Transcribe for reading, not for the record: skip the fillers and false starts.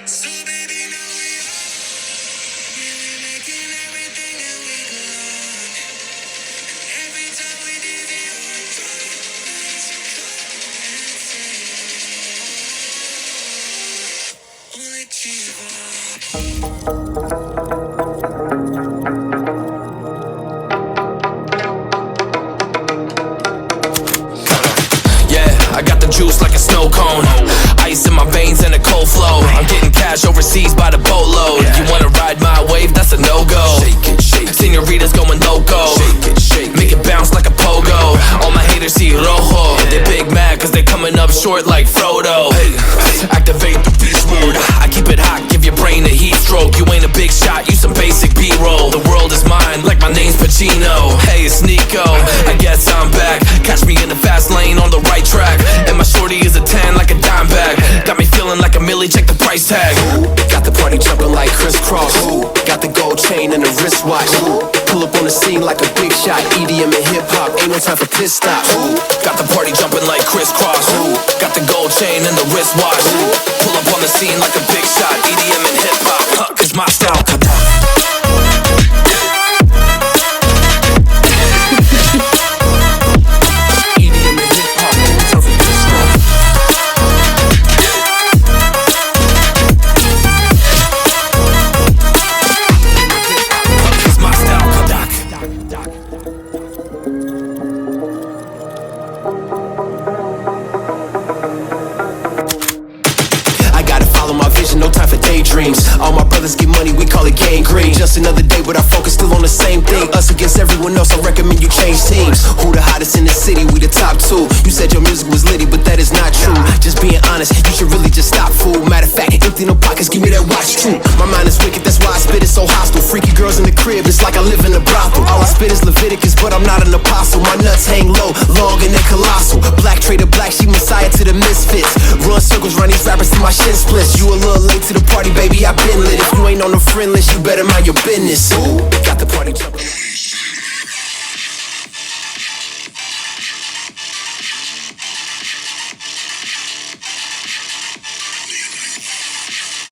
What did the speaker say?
So baby, now we're making everything that we could. Every time we did it, only I got the juice like a snow cone. Ice in my veins and a cold flow. I'm getting cash overseas by the boatload. You wanna ride my wave? That's a no-go. Senoritas going loco. Make it bounce like a pogo. All my haters see rojo. They big mad cause they coming up short like Frodo. Activate the beast mode. I keep it hot, give your brain a heat stroke. You ain't a big shot, you some basic B-roll. The world is mine like my name's Pacino. Hey, it's Nico, I guess I'm back. Catch me in the fast lane on the right track. And my shorty is a 10 like a dime bag. Got me feeling like a milli, check the price tag. Got the party jumping like crisscross. Got the gold chain and the wristwatch. Pull up on the scene like a big shot. EDM and hip hop, ain't no time for pit stops. Got the party jumping like crisscross. Got the gold chain and the wristwatch. Pull up on the scene like a big shot. EDM and hip hop, cause my style. No time for daydreams. All my brothers get money, we call it gang green. Just another day, but our focus still on the same thing. Us against everyone else, I recommend you change teams. Who the hottest in the city? We the top two. You said your music was litty, but that is not true. Just being honest, you should really just stop, fool. Matter of fact, empty no pockets, give me that watch too. My mind is wicked, that's why I spit it so hostile. Freaky girls in the crib, it's like I live in a brothel. All I spit is Leviticus, but I'm not an apostle. My nuts hang low, long and they're colossal. Black trader black, she messiah to the misfits. Run circles, run these rappers till my shin splits. You a little late to the party, baby, I been lit. If you ain't on the friend list, you better mind your business. Ooh.